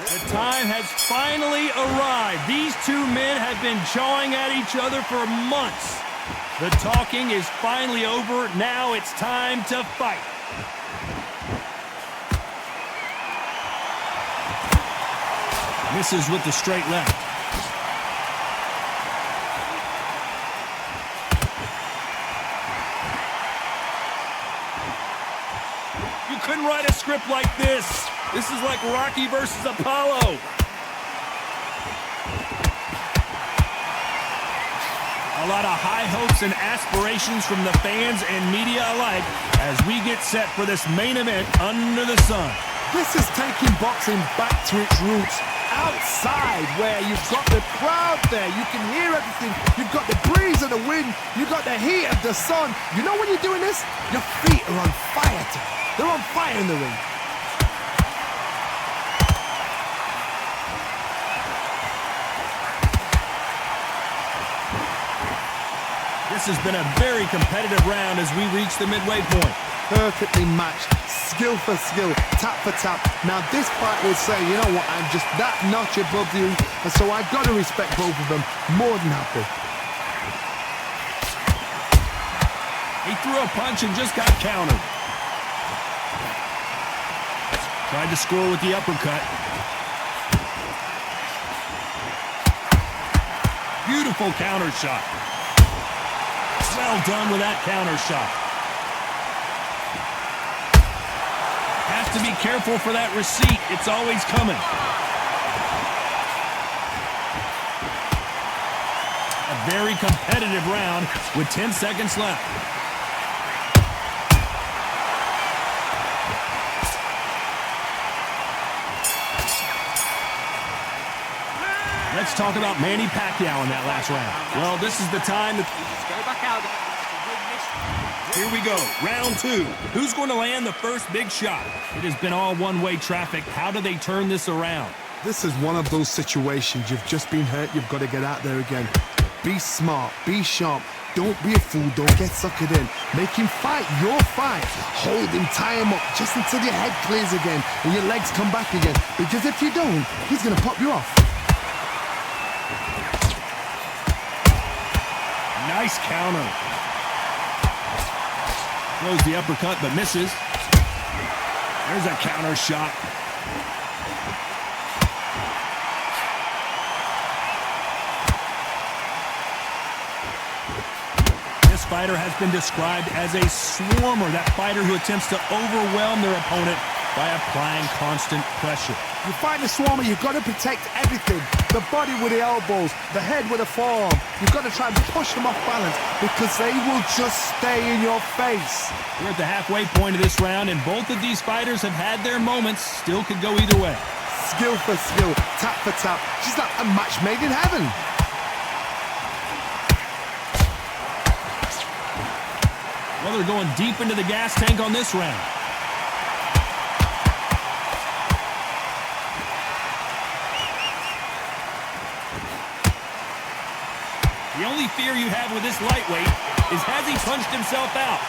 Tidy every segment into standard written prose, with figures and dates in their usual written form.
The time has finally arrived. These two men have been jawing at each other for months. The talking is finally over. Now it's time to fight. Misses with the straight left. You couldn't write a script like this. This is like Rocky versus Apollo. A lot of high hopes and aspirations from the fans and media alike as we get set for this main event under the sun. This is taking boxing back to its roots. Outside, where you've got the crowd there, you can hear everything. You've got the breeze of the wind, you've got the heat of the sun. You know when you're doing this? Your feet are on fire. They're on fire in the ring. This has been a very competitive round as we reach the midway point. Perfectly matched, skill for skill, tap for tap. Now this fight will say, you know what, I'm just that notch above you, and so I've got to respect both of them. More than happy. He threw a punch and just got countered. Tried to score with the uppercut. Beautiful counter shot. Well done with that counter shot. Has to be careful for that receipt. It's always coming. A very competitive round with 10 seconds left. Let's talk about Manny Pacquiao in that last round. Well, this is the time that... Here we go, round two. Who's going to land the first big shot? It has been all one-way traffic. How do they turn this around? This is one of those situations. You've just been hurt. You've got to get out there again. Be smart. Be sharp. Don't be a fool. Don't get suckered in. Make him fight your fight. Hold him, tie him up, just until your head clears again and your legs come back again. Because if you don't, he's going to pop you off. Nice counter. Throws the uppercut, but misses. There's a counter shot. This fighter has been described as a swarmer, that fighter who attempts to overwhelm their opponent by applying constant pressure. You fight the swarmer, you've got to protect everything. The body with the elbows, the head with the forearm. You've got to try and push them off balance because they will just stay in your face. We're at the halfway point of this round, and both of these fighters have had their moments. Still could go either way. Skill for skill, tap for tap. Just like a match made in heaven. Well, they're going deep into the gas tank on this round. The only fear you have with this lightweight is, has he punched himself out?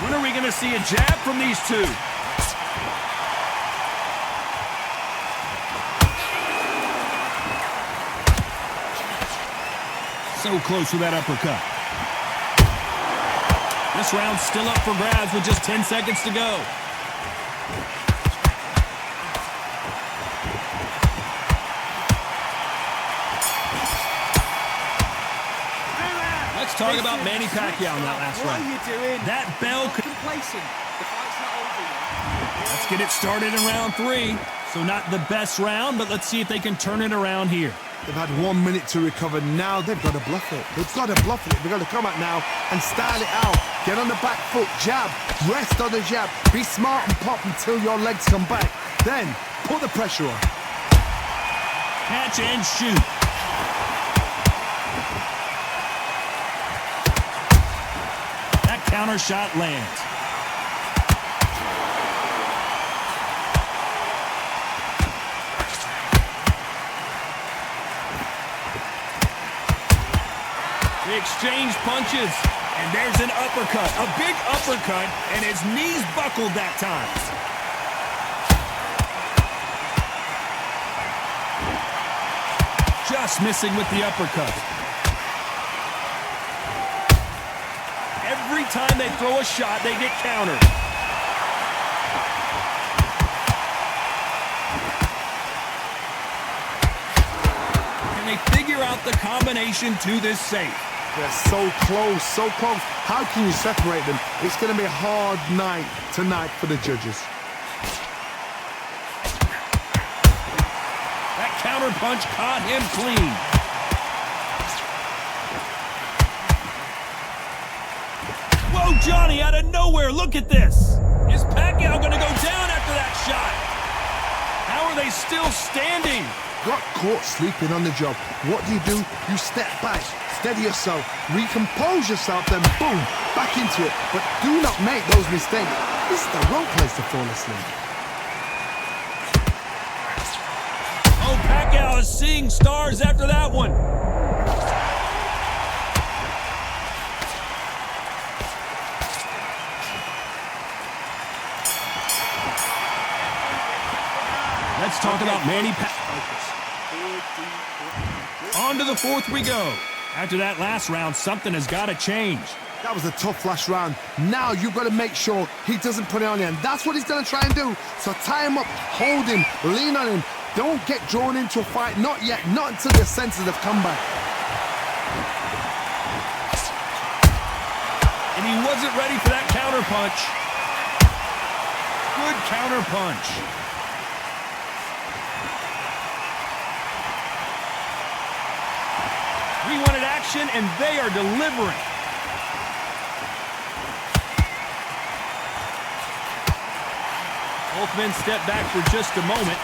When are we going to see a jab from these two? So close with that uppercut. This round's still up for grabs with just 10 seconds to go. Let's talk about Manny Pacquiao in that last round. What are you doing? That bell could... Complacent. The fight's not over yet. Let's get it started in round three. So not the best round, but let's see if they can turn it around here. They've had 1 minute to recover. Now they've got to bluff it. They've got to bluff it. They've got to come out now and style it out. Get on the back foot, jab, rest on the jab. Be smart and pop until your legs come back. Then put the pressure on. Catch and shoot. That counter shot lands. They exchange punches, And there's an uppercut, a big uppercut, and his knees buckled that time. Just missing with the uppercut. Every time they throw a shot, they get countered. Can they figure out the combination to this safe? They're so close, so close. How can you separate them? It's going to be a hard night tonight for the judges. That counter punch caught him clean. Whoa, Johnny, out of nowhere, look at this. Is Pacquiao going to go down after that shot? How are they still standing? Got caught sleeping on the job. What do? You step back, steady yourself, recompose yourself, then boom, back into it. But do not make those mistakes. This is the wrong place to fall asleep. Oh, Pacquiao is seeing stars after that one. Let's talk about Manny Pacquiao. On to the fourth we go. After that last round, something has got to change. That was a tough last round. Now you've got to make sure he doesn't put it on you, and that's what he's going to try and do. So tie him up, hold him, lean on him. Don't get drawn into a fight. Not yet. Not until your senses have come back. And he wasn't ready for that counter punch. Good counter punch. We wanted action, and they are delivering. Both men step back for just a moment.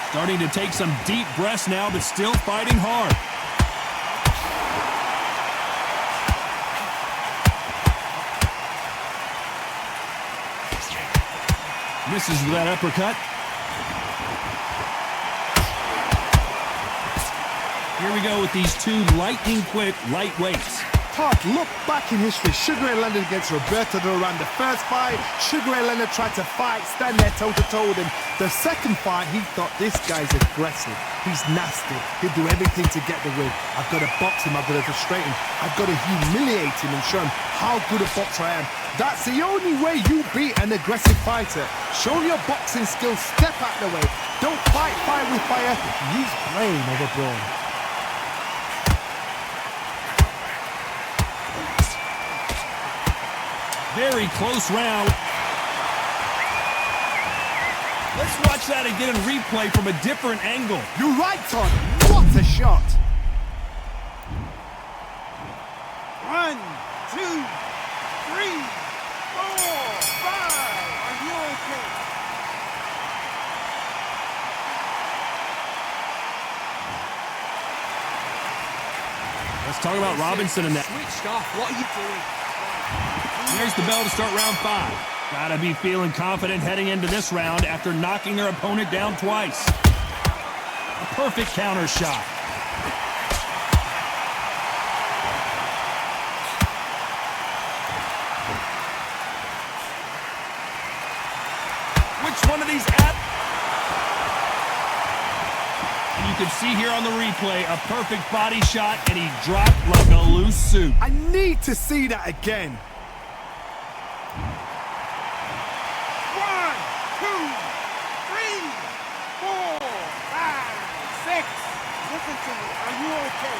Starting to take some deep breaths now, but still fighting hard. Misses with that uppercut. Here we go with these two lightning-quick lightweights. Todd, look back in history. Sugar Ray Leonard against Roberto Duran. The first fight, Sugar Ray Leonard tried to fight, stand there toe-to-toe with him. The second fight, he thought, this guy's aggressive. He's nasty. He'll do everything to get the win. I've got to box him. I've got to frustrate him. I've got to humiliate him and show him how good a boxer I am. That's the only way you beat an aggressive fighter. Show your boxing skills. Step out the way. Don't fight fire with fire. Use brain over brawn. Very close round. Let's watch that again in replay from a different angle. You're right, Todd. What a shot. 1, 2, 3, 4, 5. Are you okay? Let's talk about Robinson in that. Switched off. What are you doing? There's the bell to start round 5. Gotta be feeling confident heading into this round after knocking their opponent down twice. A perfect counter shot. Which one of these And you can see here on the replay a perfect body shot, and he dropped like a loose suit. I need to see that again. 1, 2, 3, 4, 5, 6. Listen to me. Are you okay?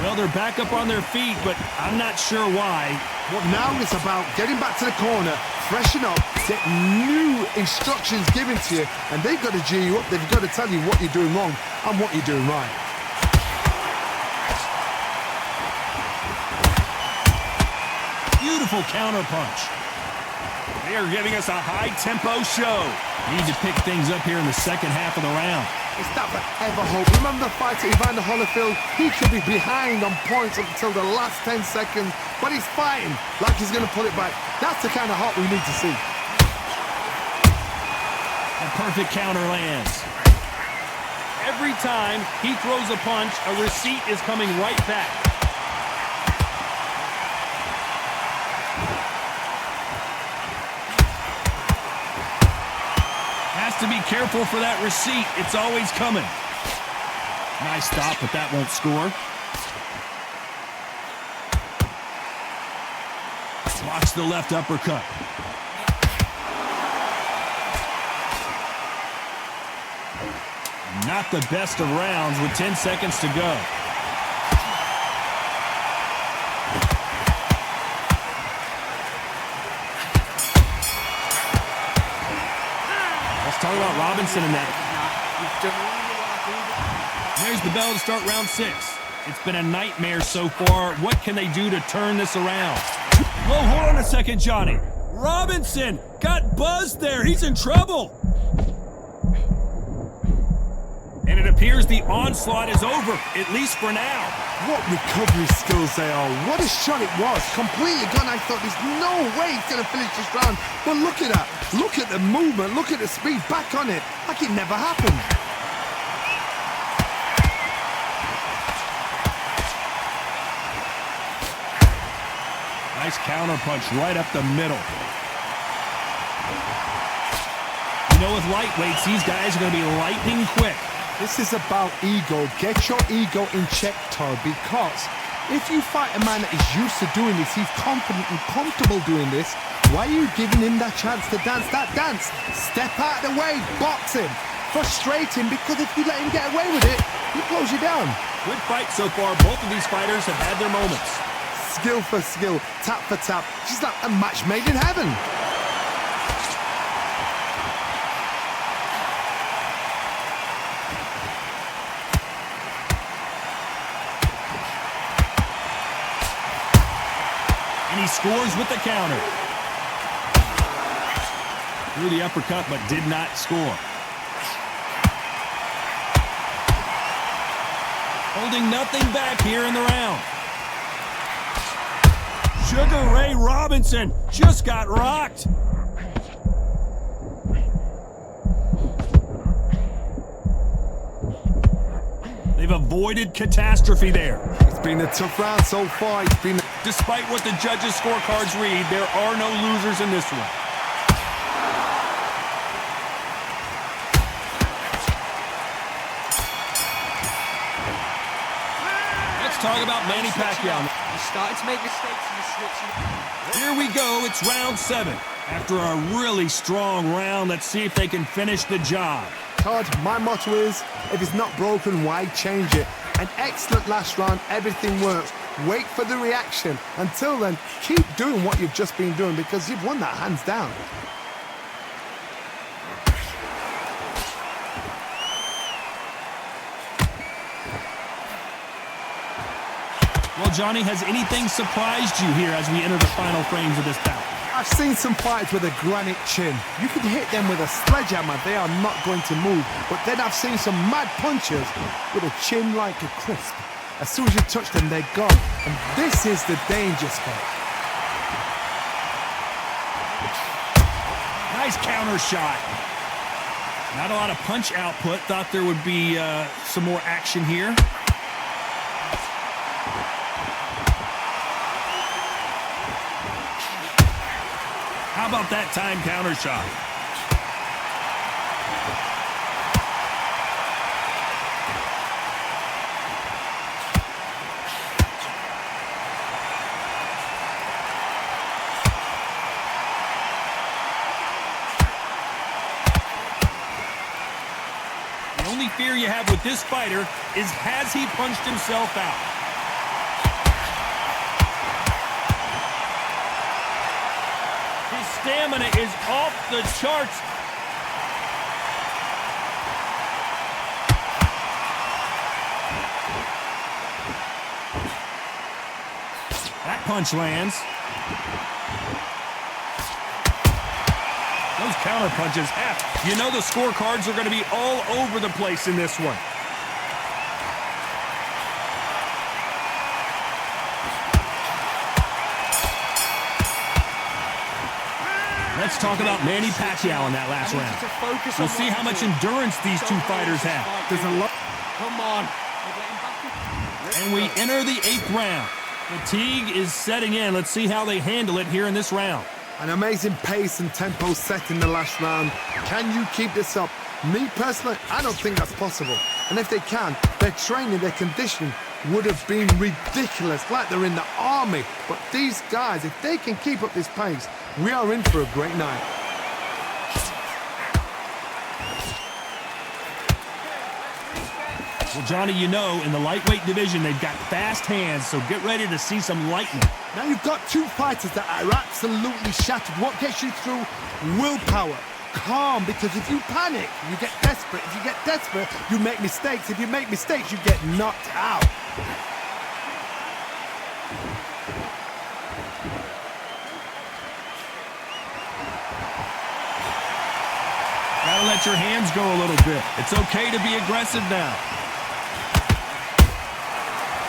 Well, they're back up on their feet, but I'm not sure why. Well, now it's about getting back to the corner, freshen up, get new instructions given to you, and they've got to G you up. They've got to tell you what you're doing wrong and what you're doing right. Beautiful counter punch. They are giving us a high-tempo show. Need to pick things up here in the second half of the round. It's that forever hope. Remember the fight at Evander Holyfield? He could be behind on points up until the last 10 seconds, but he's fighting like he's going to pull it back. That's the kind of hope we need to see. A perfect counter lands. Every time he throws a punch, a receipt is coming right back. Has to be careful for that receipt. It's always coming. Nice stop, but that won't score. Blocks the left uppercut. Not the best of rounds with 10 seconds to go. Let's talk about Robinson in that. There's the bell to start round 6. It's been a nightmare so far. What can they do to turn this around? Whoa, hold on a second, Johnny. Robinson got buzzed there. He's in trouble. And it appears the onslaught is over, at least for now. What recovery skills they are. What a shot it was. Completely gone. I thought there's no way he's going to finish this round. But look at that. Look at the movement. Look at the speed. Back on it. Like it never happened. Nice counter punch right up the middle. You know, with lightweights, these guys are going to be lightning quick. This is about ego. Get your ego in check, Todd, because if you fight a man that is used to doing this, he's confident and comfortable doing this, why are you giving him that chance to dance that dance? Step out of the way, box him, frustrate him, because if you let him get away with it, he close you down. Good fight so far. Both of these fighters have had their moments. Skill for skill, tap for tap. She's like a match made in heaven. And he scores with the counter. Threw the uppercut, but did not score. Holding nothing back here in the round. Sugar Ray Robinson just got rocked. They've avoided catastrophe there. It's been a tough round so far. It's been... Despite what the judges' scorecards read, there are no losers in this one. Let's talk about Manny Pacquiao. He's starting to make mistakes in the switch. Here we go. It's round 7. After a really strong round, let's see if they can finish the job. Todd, my motto is, if it's not broken, why change it? An excellent last round, everything works. Wait for the reaction. Until then, keep doing what you've just been doing because you've won that hands down. Well, Johnny, has anything surprised you here as we enter the final frames of this bout? I've seen some fighters with a granite chin. You can hit them with a sledgehammer, they are not going to move. But then I've seen some mad punchers with a chin like a crisp. As soon as you touch them, they're gone. And this is the danger spot. Nice counter shot. Not a lot of punch output. Thought there would be some more action here. How about that time counter shot? The only fear you have with this fighter is, has he punched himself out? Stamina is off the charts. That punch lands. Those counter punches have. You know the scorecards are going to be all over the place in this one. Let's talk about Manny Pacquiao in that last round. We'll see how much endurance these two fighters have. There's a lot. Come on. And we enter the 8th round. Fatigue is setting in. Let's see how they handle it here in this round. An amazing pace and tempo set in the last round. Can you keep this up? Me personally, I don't think that's possible. And if they can, their training, their conditioning would have been ridiculous, like they're in the army. But these guys, if they can keep up this pace, we are in for a great night. Well, Johnny, you know, in the lightweight division, they've got fast hands, so get ready to see some lightning. Now you've got two fighters that are absolutely shattered. What gets you through? Willpower. Calm, because if you panic, you get desperate. If you get desperate, you make mistakes. If you make mistakes, you get knocked out. Gotta let your hands go a little bit. It's okay to be aggressive now.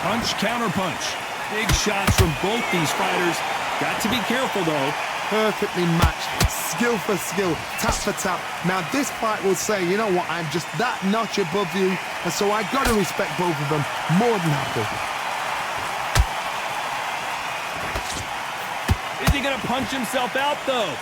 Punch, counter punch. Big shots from both these fighters. Got to be careful, though. Perfectly matched, skill for skill, tap for tap. Now this fight will say, you know what, I'm just that notch above you, and so I got to respect both of them more than happy. Is he gonna punch himself out, though?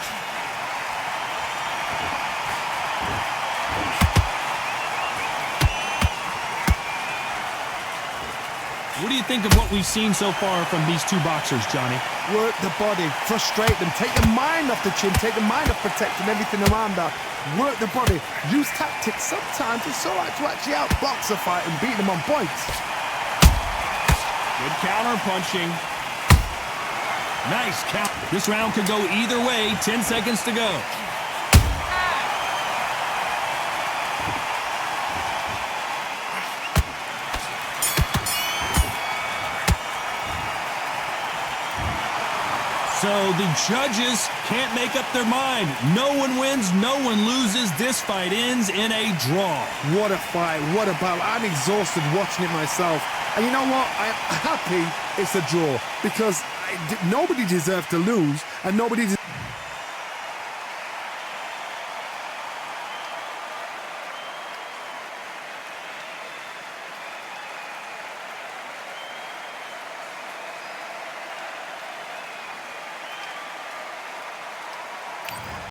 What do you think of what we've seen so far from these two boxers, Johnny? Work the body, frustrate them, take the mind off the chin, take the mind off protecting everything around that. Work the body, use tactics. Sometimes it's all right to actually outbox a fight and beat them on points. Good counter punching. Nice count. This round could go either way. 10 seconds to go. So the judges can't make up their mind. No one wins, no one loses. This fight ends in a draw. What a fight, what a battle. I'm exhausted watching it myself. And you know what? I'm happy it's a draw because nobody deserved to lose and nobody